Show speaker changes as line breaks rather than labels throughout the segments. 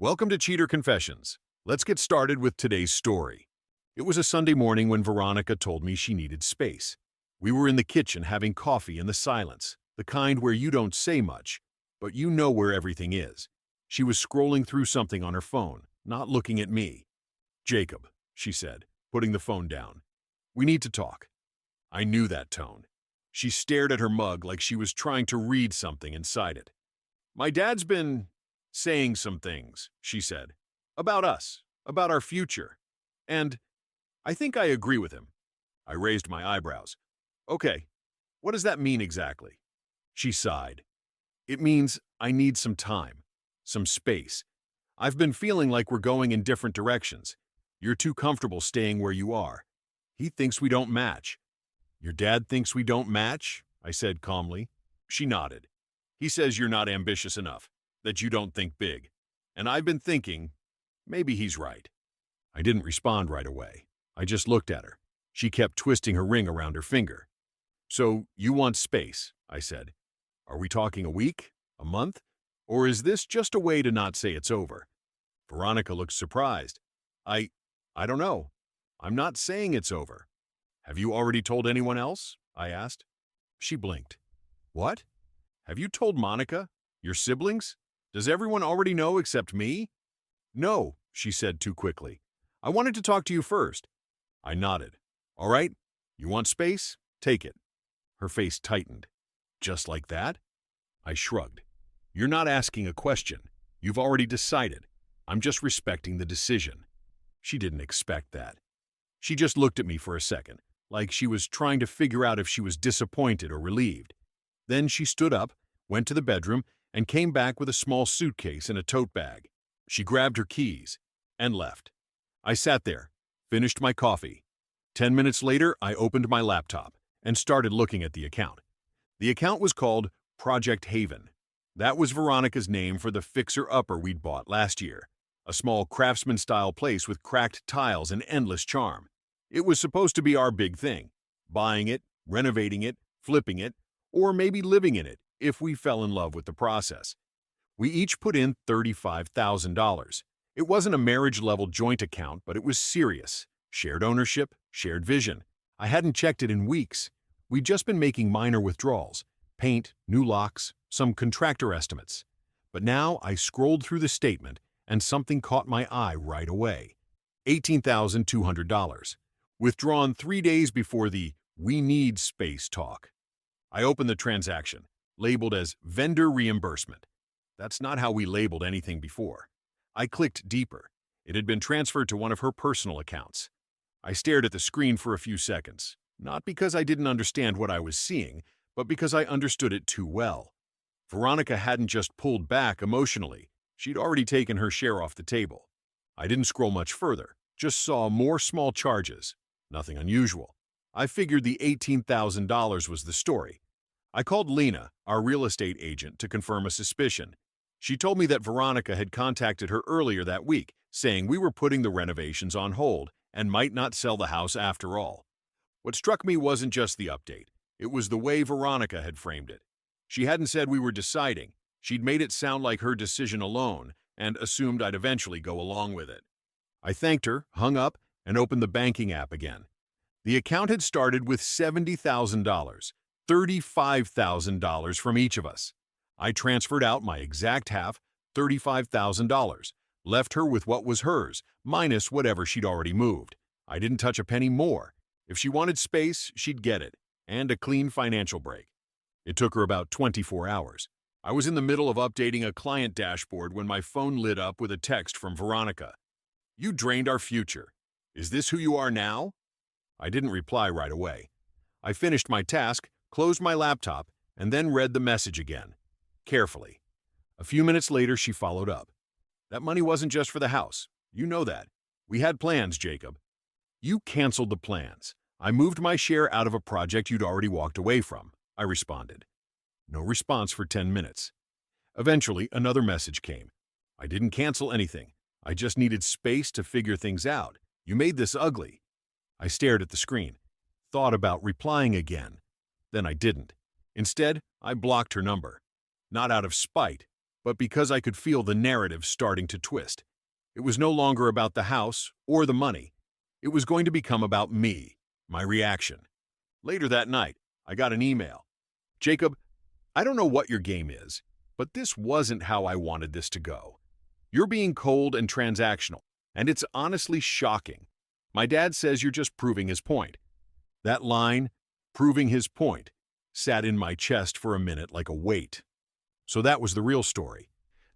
Welcome to Cheater Confessions. Let's get started with today's story. It was a Sunday morning when Veronica told me she needed space. We were in the kitchen having coffee in the silence, the kind where you don't say much, but you know where everything is. She was scrolling through something on her phone, not looking at me. "Jacob," she said, putting the phone down. "We need to talk." I knew that tone. She stared at her mug like she was trying to read something inside it. "My dad's been saying some things," she said, "about us, about our future. And I think I agree with him." I raised my eyebrows. "Okay, what does that mean exactly?" She sighed. "It means I need some time, some space. I've been feeling like we're going in different directions. You're too comfortable staying where you are. He thinks we don't match." "Your dad thinks we don't match?" I said calmly. She nodded. "He says you're not ambitious enough, that you don't think big. And I've been thinking, maybe he's right." I didn't respond right away. I just looked at her. She kept twisting her ring around her finger. "So you want space," I said. "Are we talking a week? A month? Or is this just a way to not say it's over?" Veronica looked surprised. I don't know. I'm not saying it's over." "Have you already told anyone else?" I asked. She blinked. "What? Have you told Monica? Your siblings? Does everyone already know except me?" "No," she said too quickly. "I wanted to talk to you first." I nodded. "All right, you want space? Take it." Her face tightened. "Just like that?" I shrugged. "You're not asking a question. You've already decided. I'm just respecting the decision." She didn't expect that. She just looked at me for a second, like she was trying to figure out if she was disappointed or relieved. Then she stood up, went to the bedroom, and came back with a small suitcase and a tote bag. She grabbed her keys and left. I sat there, finished my coffee. 10 minutes later, I opened my laptop and started looking at the account. The account was called Project Haven. That was Veronica's name for the fixer-upper we'd bought last year, a small craftsman-style place with cracked tiles and endless charm. It was supposed to be our big thing, buying it, renovating it, flipping it, or maybe living in it if we fell in love with the process. We each put in $35,000. It wasn't a marriage-level joint account, but it was serious. Shared ownership, shared vision. I hadn't checked it in weeks. We'd just been making minor withdrawals, paint, new locks, some contractor estimates. But now I scrolled through the statement and something caught my eye right away. $18,200. Withdrawn 3 days before the "we need space" talk. I opened the transaction, labeled as vendor reimbursement. That's not how we labeled anything before. I clicked deeper. It had been transferred to one of her personal accounts. I stared at the screen for a few seconds, not because I didn't understand what I was seeing, but because I understood it too well. Veronica hadn't just pulled back emotionally. She'd already taken her share off the table. I didn't scroll much further, just saw more small charges. Nothing unusual. I figured the $18,000 was the story. I called Lena, our real estate agent, to confirm a suspicion. She told me that Veronica had contacted her earlier that week, saying we were putting the renovations on hold and might not sell the house after all. What struck me wasn't just the update. It was the way Veronica had framed it. She hadn't said we were deciding. She'd made it sound like her decision alone and assumed I'd eventually go along with it. I thanked her, hung up, and opened the banking app again. The account had started with $70,000, $35,000 from each of us. I transferred out my exact half, $35,000, left her with what was hers, minus whatever she'd already moved. I didn't touch a penny more. If she wanted space, she'd get it, and a clean financial break. It took her about 24 hours. I was in the middle of updating a client dashboard when my phone lit up with a text from Veronica. "You drained our future. Is this who you are now?" I didn't reply right away. I finished my task, closed my laptop, and then read the message again, carefully. A few minutes later, she followed up. "That money wasn't just for the house. You know that. We had plans, Jacob." "You canceled the plans. I moved my share out of a project you'd already walked away from," I responded. No response for 10 minutes. Eventually, another message came. "I didn't cancel anything. I just needed space to figure things out. You made this ugly." I stared at the screen, thought about replying again. Then I didn't. Instead, I blocked her number. Not out of spite, but because I could feel the narrative starting to twist. It was no longer about the house or the money. It was going to become about me, my reaction. Later that night, I got an email. "Jacob, I don't know what your game is, but this wasn't how I wanted this to go. You're being cold and transactional, and it's honestly shocking. My dad says you're just proving his point." That line, "proving his point," sat in my chest for a minute like a weight. So that was the real story.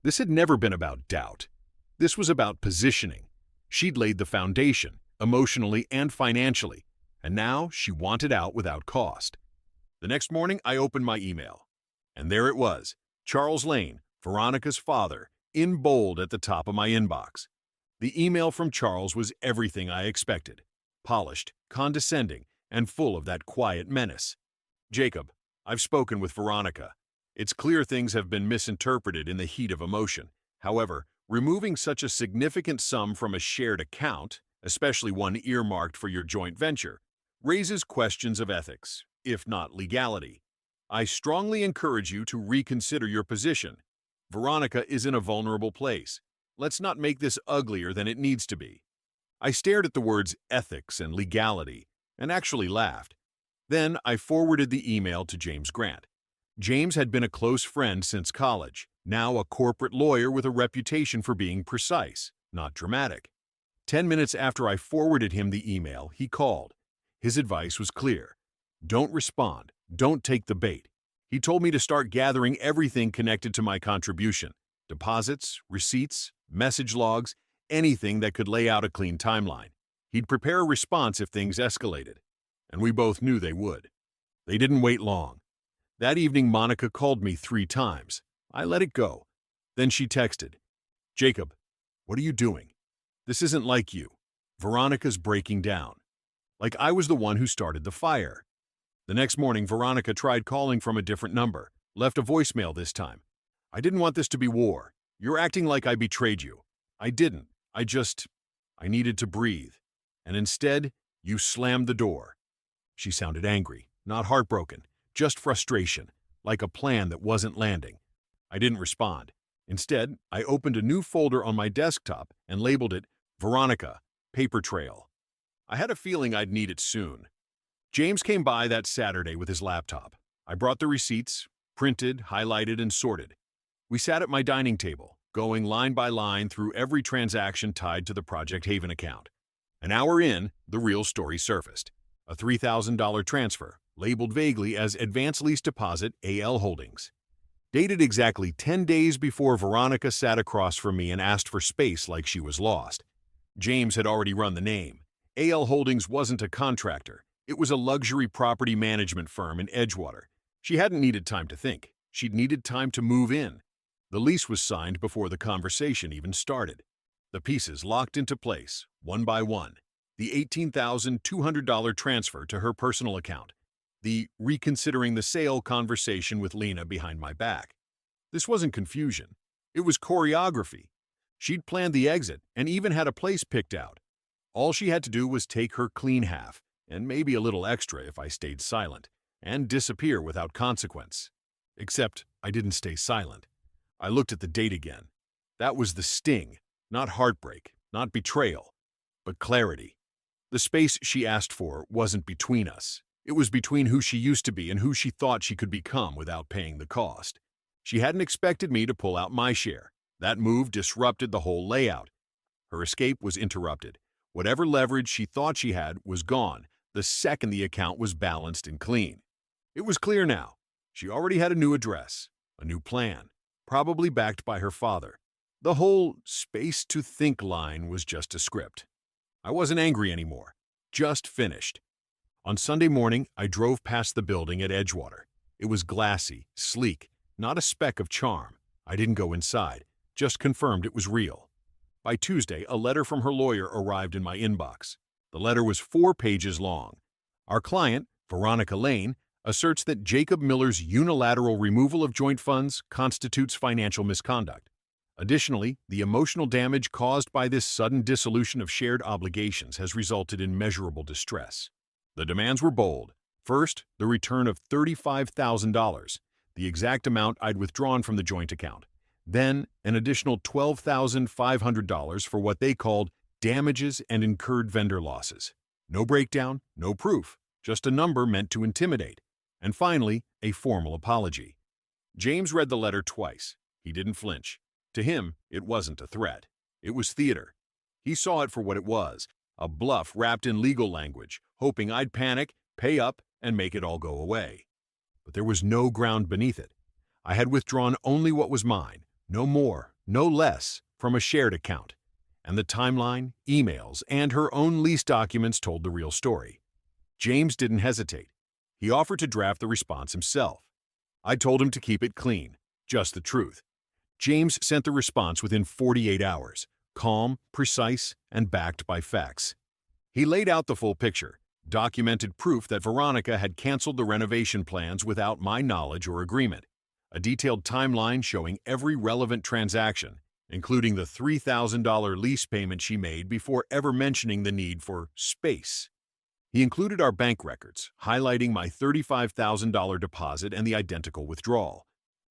This had never been about doubt. This was about positioning. She'd laid the foundation, emotionally and financially, and now she wanted out without cost. The next morning, I opened my email, and there it was, Charles Lane, Veronica's father, in bold at the top of my inbox. The email from Charles was everything I expected: polished, condescending, and full of that quiet menace. "Jacob, I've spoken with Veronica. It's clear things have been misinterpreted in the heat of emotion. However, removing such a significant sum from a shared account, especially one earmarked for your joint venture, raises questions of ethics, if not legality. I strongly encourage you to reconsider your position. Veronica is in a vulnerable place. Let's not make this uglier than it needs to be." I stared at the words ethics and legality and actually laughed. Then I forwarded the email to James Grant. James had been a close friend since college, now a corporate lawyer with a reputation for being precise, not dramatic. 10 minutes after I forwarded him the email, he called. His advice was clear. Don't respond. Don't take the bait. He told me to start gathering everything connected to my contribution: deposits, receipts, message logs, anything that could lay out a clean timeline. He'd prepare a response if things escalated, and we both knew they would. They didn't wait long. That evening, Monica called me 3 times. I let it go. Then she texted, "Jacob, what are you doing? This isn't like you. Veronica's breaking down." Like I was the one who started the fire. The next morning, Veronica tried calling from a different number, left a voicemail this time. "I didn't want this to be war. You're acting like I betrayed you." "I didn't. I needed to breathe. And instead, you slammed the door." She sounded angry, not heartbroken, just frustration, like a plan that wasn't landing. I didn't respond. Instead, I opened a new folder on my desktop and labeled it Veronica, Paper Trail. I had a feeling I'd need it soon. James came by that Saturday with his laptop. I brought the receipts, printed, highlighted, and sorted. We sat at my dining table, going line by line through every transaction tied to the Project Haven account. An hour in, the real story surfaced. A $3,000 transfer, labeled vaguely as Advance Lease Deposit AL Holdings. Dated exactly 10 days before Veronica sat across from me and asked for space like she was lost. James had already run the name. AL Holdings wasn't a contractor. It was a luxury property management firm in Edgewater. She hadn't needed time to think. She'd needed time to move in. The lease was signed before the conversation even started. The pieces locked into place, one by one. The $18,200 transfer to her personal account. The reconsidering the sale conversation with Lena behind my back. This wasn't confusion. It was choreography. She'd planned the exit and even had a place picked out. All she had to do was take her clean half, and maybe a little extra if I stayed silent, and disappear without consequence. Except I didn't stay silent. I looked at the date again. That was the sting, not heartbreak, not betrayal, but clarity. The space she asked for wasn't between us. It was between who she used to be and who she thought she could become without paying the cost. She hadn't expected me to pull out my share. That move disrupted the whole layout. Her escape was interrupted. Whatever leverage she thought she had was gone the second the account was balanced and clean. It was clear now. She already had a new address, a new plan, probably backed by her father. The whole space to think line was just a script. I wasn't angry anymore, just finished. On Sunday morning, I drove past the building at Edgewater. It was glassy, sleek, not a speck of charm. I didn't go inside, just confirmed it was real. By Tuesday, a letter from her lawyer arrived in my inbox. The letter was 4 pages long. Our client, Veronica Lane, asserts that Jacob Miller's unilateral removal of joint funds constitutes financial misconduct. Additionally, the emotional damage caused by this sudden dissolution of shared obligations has resulted in measurable distress. The demands were bold. First, the return of $35,000, the exact amount I'd withdrawn from the joint account. Then, an additional $12,500 for what they called damages and incurred vendor losses. No breakdown, no proof, just a number meant to intimidate. And finally, a formal apology. James read the letter twice. He didn't flinch. To him, it wasn't a threat. It was theater. He saw it for what it was, a bluff wrapped in legal language, hoping I'd panic, pay up, and make it all go away. But there was no ground beneath it. I had withdrawn only what was mine, no more, no less, from a shared account. And the timeline, emails, and her own lease documents told the real story. James didn't hesitate. He offered to draft the response himself. I told him to keep it clean, just the truth. James sent the response within 48 hours, calm, precise, and backed by facts. He laid out the full picture, documented proof that Veronica had canceled the renovation plans without my knowledge or agreement, a detailed timeline showing every relevant transaction, including the $3,000 lease payment she made before ever mentioning the need for space. He included our bank records, highlighting my $35,000 deposit and the identical withdrawal.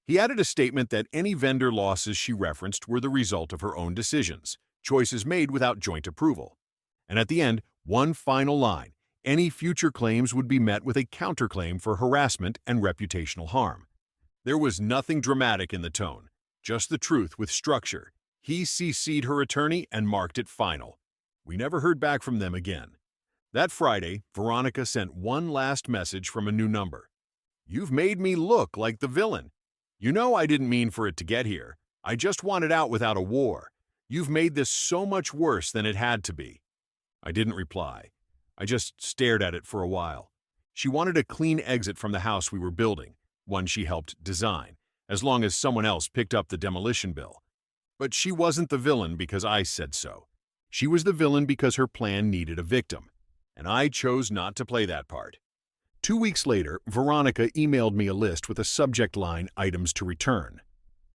He added a statement that any vendor losses she referenced were the result of her own decisions, choices made without joint approval. And at the end, one final line: any future claims would be met with a counterclaim for harassment and reputational harm. There was nothing dramatic in the tone, just the truth with structure. He CC'd her attorney and marked it final. We never heard back from them again. That Friday, Veronica sent one last message from a new number. "You've made me look like the villain. You know I didn't mean for it to get here. I just wanted out without a war. You've made this so much worse than it had to be." I didn't reply. I just stared at it for a while. She wanted a clean exit from the house we were building, one she helped design, as long as someone else picked up the demolition bill. But she wasn't the villain because I said so. She was the villain because her plan needed a victim, and I chose not to play that part. 2 weeks later, Veronica emailed me a list with a subject line, "Items to return."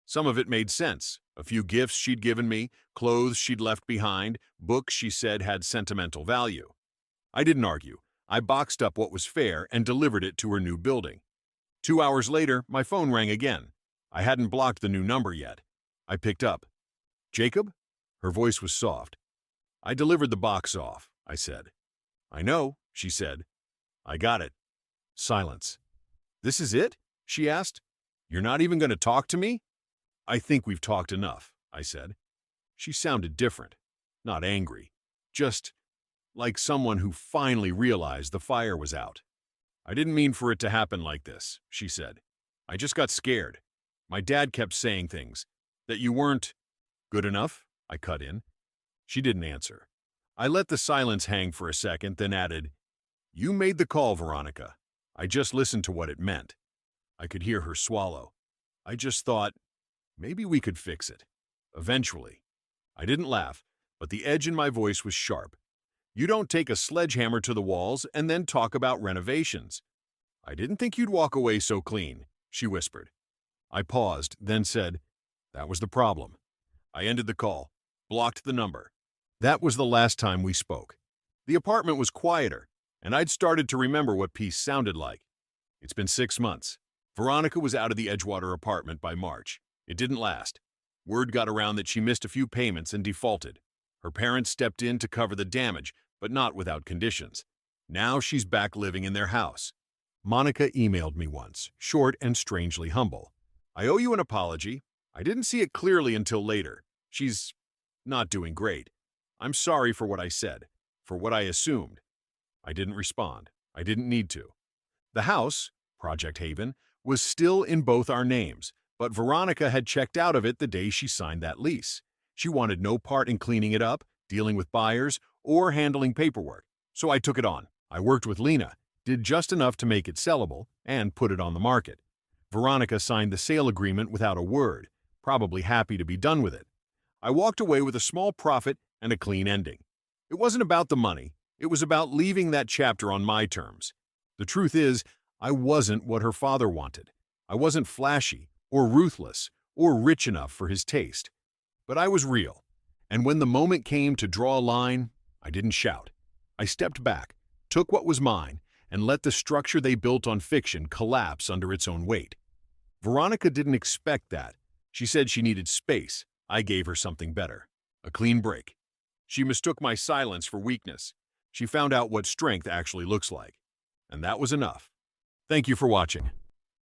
Some of it made sense. A few gifts she'd given me, clothes she'd left behind, books she said had sentimental value. I didn't argue. I boxed up what was fair and delivered it to her new building. 2 hours later, my phone rang again. I hadn't blocked the new number yet. I picked up. "Jacob?" Her voice was soft. "I delivered the box off," I said. "I know," she said. "I got it." Silence. "This is it?" she asked. "You're not even going to talk to me?" "I think we've talked enough," I said. She sounded different. Not angry. Just like someone who finally realized the fire was out. "I didn't mean for it to happen like this," she said. "I just got scared. My dad kept saying things. That you weren't good enough," I cut in. She didn't answer. I let the silence hang for a second, then added, "You made the call, Veronica. I just listened to what it meant." I could hear her swallow. "I just thought, maybe we could fix it. Eventually." I didn't laugh, but the edge in my voice was sharp. "You don't take a sledgehammer to the walls and then talk about renovations." "I didn't think you'd walk away so clean," she whispered. I paused, then said, "That was the problem." I ended the call, blocked the number. That was the last time we spoke. The apartment was quieter, and I'd started to remember what peace sounded like. It's been 6 months. Veronica was out of the Edgewater apartment by March. It didn't last. Word got around that she missed a few payments and defaulted. Her parents stepped in to cover the damage, but not without conditions. Now she's back living in their house. Monica emailed me once, short and strangely humble. "I owe you an apology. I didn't see it clearly until later. She's not doing great. I'm sorry for what I said, for what I assumed." I didn't respond. I didn't need to. The house, Project Haven, was still in both our names, but Veronica had checked out of it the day she signed that lease. She wanted no part in cleaning it up, dealing with buyers, or handling paperwork, so I took it on. I worked with Lena, did just enough to make it sellable, and put it on the market. Veronica signed the sale agreement without a word, probably happy to be done with it. I walked away with a small profit and a clean ending. It wasn't about the money. It was about leaving that chapter on my terms. The truth is, I wasn't what her father wanted. I wasn't flashy, or ruthless, or rich enough for his taste. But I was real. And when the moment came to draw a line, I didn't shout. I stepped back, took what was mine, and let the structure they built on fiction collapse under its own weight. Veronica didn't expect that, She said she needed space. I gave her something better. A clean break. She mistook my silence for weakness. She found out what strength actually looks like. And that was enough. Thank you for watching.